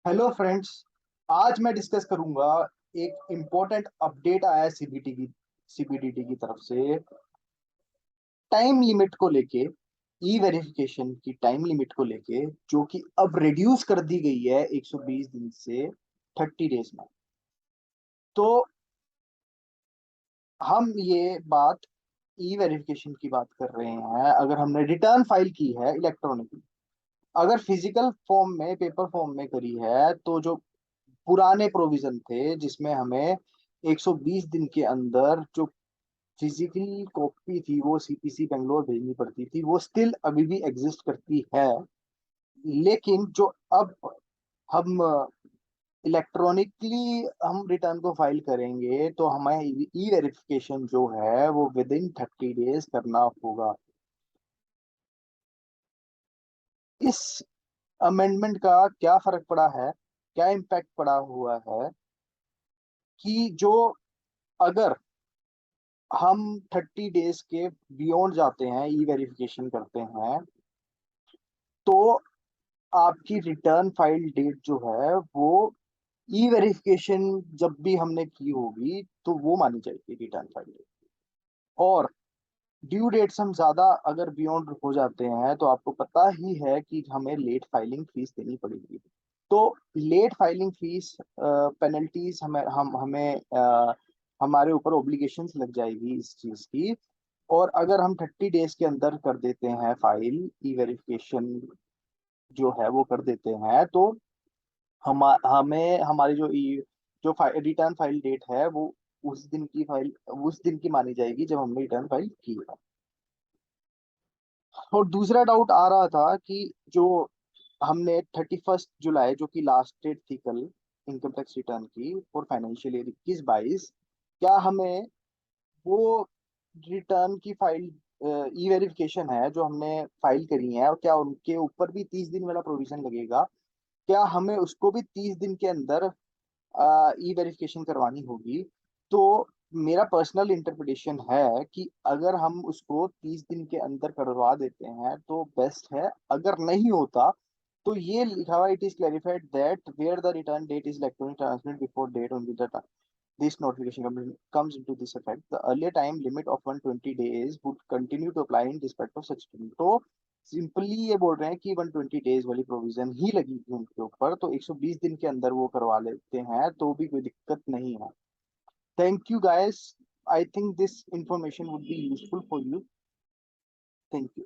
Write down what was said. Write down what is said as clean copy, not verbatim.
Hello friends. आज मैं discuss करूंगा एक इम्पोर्टेंट अपडेट आया है सीबीडीटी की तरफ से टाइम लिमिट को लेके। ई वेरिफिकेशन की टाइम लिमिट को लेके जो कि अब रिड्यूस कर दी गई है 120 दिन से 30 डेज में। तो हम ये बात ई वेरिफिकेशन की बात कर रहे हैं। अगर हमने रिटर्न फाइल की है इलेक्ट्रॉनिकली, अगर फिजिकल फॉर्म में पेपर फॉर्म में करी है, तो जो पुराने प्रोविजन थे जिसमें हमें 120 दिन के अंदर जो फिजिकली कॉपी थी वो सीपीसी बेंगलोर भेजनी पड़ती थी, वो स्टिल अभी भी एग्जिस्ट करती है। लेकिन जो अब हम इलेक्ट्रॉनिकली हम रिटर्न को फाइल करेंगे तो हमें ई वेरिफिकेशन जो है वो विद इन 30 डेज करना होगा। इस अमेंडमेंट का क्या फर्क पड़ा है, क्या इम्पैक्ट पड़ा हुआ है कि जो अगर हम 30 डेज के बियॉन्ड जाते हैं, ई वेरिफिकेशन करते हैं, तो आपकी रिटर्न फाइल डेट जो है वो ई वेरिफिकेशन जब भी हमने की होगी तो वो मानी जाएगी रिटर्न फाइल डेट। और ड्यू डेट्स हम ज्यादा अगर बियॉन्ड हो जाते हैं तो आपको पता ही है कि हमें लेट फाइलिंग फीस देनी पड़ेगी। तो लेट फाइलिंग फीस पेनल्टीज हमें हमारे ऊपर ओब्लिगेशंस लग जाएगी इस चीज की। और अगर हम 30 डेज के अंदर कर देते हैं फाइल ई वेरिफिकेशन जो है वो कर देते हैं, तो हमें हमारी जो रिटर्न फाइल डेट है वो उस दिन की मानी जाएगी जब हमने रिटर्न फाइल की है। और दूसरा डाउट आ रहा था कि जो हमने 31 जुलाई जो कि लास्ट डेट थी कल इनकम टैक्स रिटर्न की फॉर फाइनेंशियल ईयर 21-22, क्या हमें वो रिटर्न की फाइल ई वेरिफिकेशन है जो हमने फाइल करी है, और क्या उनके ऊपर भी 30 दिन वाला प्रोविजन लगेगा? क्या हमें उसको भी 30 दिन के अंदर ई वेरिफिकेशन करवानी होगी? तो मेरा पर्सनल इंटरप्रिटेशन है कि अगर हम उसको 30 दिन के अंदर करवा देते हैं तो बेस्ट है। अगर नहीं होता तो ये लिखा हुआ, it is clarified that where the return date is electronic transmit before date on the this notification comes into this effect, the earlier time limit of 120 days would continue to apply in respect of such term। तो simply ये बोल रहे हैं कि 120 days वाली provision ही लगी थी उनके ऊपर, तो 120 दिन के अंदर वो करवा लेते हैं तो भी कोई दिक्कत नहीं है। Thank you guys, I think this information would be useful for you. Thank you.